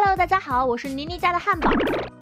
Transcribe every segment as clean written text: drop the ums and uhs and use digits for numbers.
Hello， 大家好，我是妮妮家的汉堡。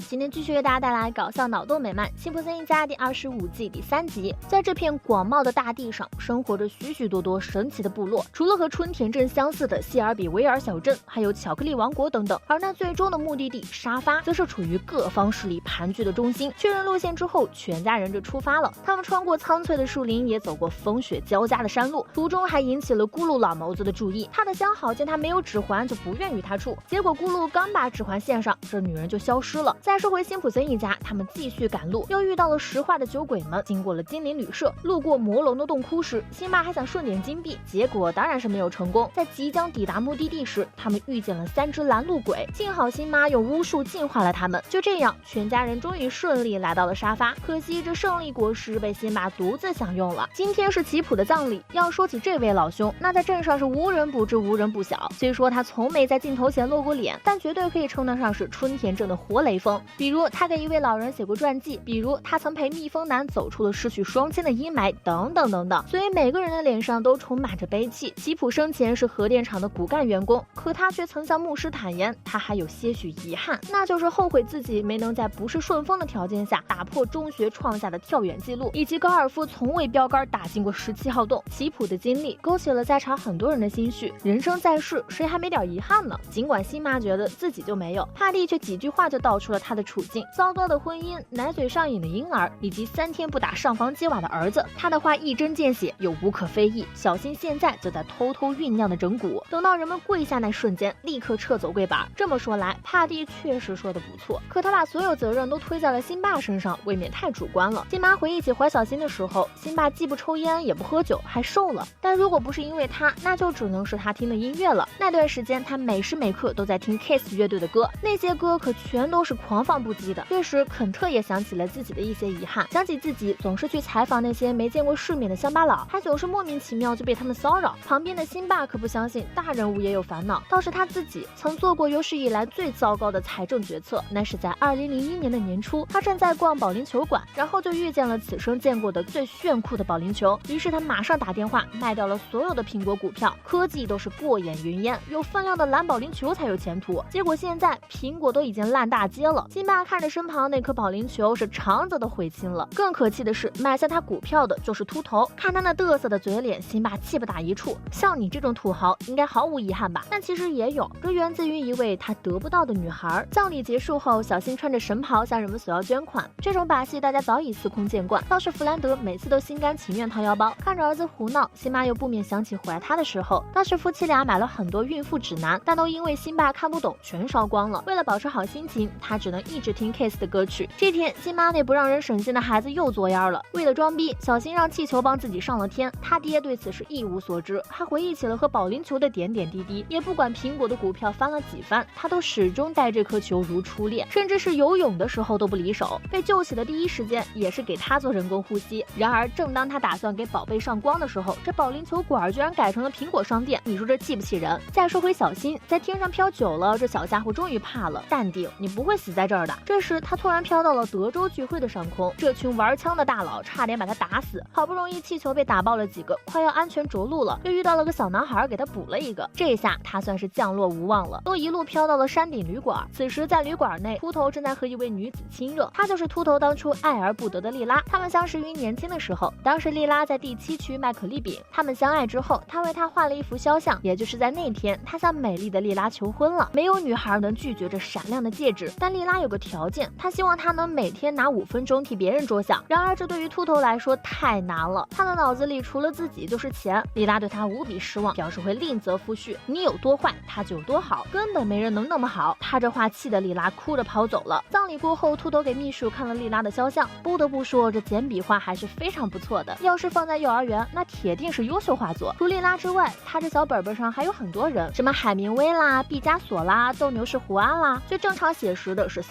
今天继续为大家带来搞笑脑洞美漫《辛普森一家》第25季第3集。在这片广袤的大地上，生活着许许多多神奇的部落，除了和春田镇相似的谢尔比维尔小镇，还有巧克力王国等等。而那最终的目的地沙发，则是处于各方势力盘踞的中心。确认路线之后，全家人就出发了。他们穿过苍翠的树林，也走过风雪交加的山路，途中还引起了咕噜老谋子的注意。他的相好见他没有指环，就不愿与他处。结果咕噜刚把指环献上，这女人就消失了。再说回辛普森一家，他们继续赶路，又遇到了石化的酒鬼们，经过了精灵旅社，路过魔龙的洞窟时，辛巴还想顺点金币，结果当然是没有成功。在即将抵达目的地时，他们遇见了3只拦路鬼，幸好辛巴用巫术净化了他们。就这样，全家人终于顺利来到了沙发。可惜这胜利果实被辛巴独自享用了。今天是吉普的葬礼，要说起这位老兄，那在镇上是无人不知，无人不晓。虽说他从没在镜头前露过脸，但绝对可以称得上是春田镇的活雷锋。比如他给一位老人写过传记，比如他曾陪蜜蜂男走出了失去双亲的阴霾，等等等等。所以每个人的脸上都充满着悲戚。吉普生前是核电厂的骨干员工，可他却曾向牧师坦言，他还有些许遗憾，那就是后悔自己没能在不是顺风的条件下打破中学创下的跳远记录，以及高尔夫从未标杆打进过17号洞。吉普的经历勾起了在场很多人的心绪，人生在世，谁还没点遗憾呢？尽管辛巴觉得自己就没有，帕蒂却几句话就道出了他的处境：糟糕的婚姻、奶嘴上瘾的婴儿，以及3天不打上房揭瓦的儿子。他的话一针见血，又无可非议。小新现在就在偷偷酝酿的整蛊，等到人们跪下那瞬间，立刻撤走跪板。这么说来，帕蒂确实说的不错，可他把所有责任都推在了辛巴身上，未免太主观了。辛巴回忆起怀小新的时候，辛巴既不抽烟也不喝酒，还瘦了。但如果不是因为他，那就只能是他听的音乐了。那段时间，他每时每刻都在听 Kiss 乐队的歌，那些歌可全都是狂放不羁的。这时，肯特也想起了自己的一些遗憾，想起自己总是去采访那些没见过世面的乡巴佬，还总是莫名其妙就被他们骚扰。旁边的辛巴可不相信大人物也有烦恼，倒是他自己曾做过有史以来最糟糕的财政决策。那是在2001年的年初，他正在逛保龄球馆，然后就遇见了此生见过的最炫酷的保龄球。于是他马上打电话卖掉了所有的苹果股票，科技都是过眼云烟，有分量的蓝保龄球才有前途。结果现在苹果都已经烂大街了，辛巴看着身旁那颗保龄球是肠子都悔青了。更可气的是，买下他股票的就是秃头，看他那嘚瑟的嘴脸，辛巴气不打一处。像你这种土豪应该毫无遗憾吧？但其实也有，这源自于一位他得不到的女孩。葬礼结束后，小新穿着神袍向人们索要捐款，这种把戏大家早已司空见惯，倒是弗兰德每次都心甘情愿掏腰包。看着儿子胡闹，辛巴又不免想起怀他的时候，当时夫妻俩买了很多孕妇指南，但都因为辛巴看不懂全烧光了。为了保持好心情，他只能一直听 Kiss 的歌曲。这天，辛巴那不让人省心的孩子又作妖了。为了装逼，小新让气球帮自己上了天，他爹对此是一无所知，还回忆起了和保龄球的点点滴滴，也不管苹果的股票翻了几番，他都始终待这颗球如初恋，甚至是游泳的时候都不离手。被救起的第一时间也是给他做人工呼吸。然而正当他打算给宝贝上光的时候，这保龄球馆居然改成了苹果商店，你说这气不气人？再说回小新，在天上飘久了，这小家伙终于怕了，淡定，你不会死在这儿的。这时他突然飘到了德州聚会的上空，这群玩枪的大佬差点把他打死。好不容易气球被打爆了几个，快要安全着陆了，又遇到了个小男孩给他补了一个，这下他算是降落无望了，都一路飘到了山顶旅馆。此时在旅馆内，秃头正在和一位女子亲热，她就是秃头当初爱而不得的莉拉。他们相识于年轻的时候，当时莉拉在第7区卖可丽饼，他们相爱之后，他为她画了一幅肖像，也就是在那天，他向美丽的莉拉求婚了。没有女孩能拒绝这闪亮的戒指，但莉拉有个条件，她希望他能每天拿5分钟替别人着想。然而这对于秃头来说太难了，他的脑子里除了自己就是钱。莉拉对他无比失望，表示会另择夫婿，你有多坏他就有多好，根本没人能那么好。他这话气得莉拉哭着跑走了。葬礼过后，秃头给秘书看了莉拉的肖像，不得不说这简笔画还是非常不错的，要是放在幼儿园，那铁定是优秀画作。除莉拉之外，他这小本本上还有很多人，什么海明威啦、毕加索啦、斗牛士胡安啦。最正常写实的是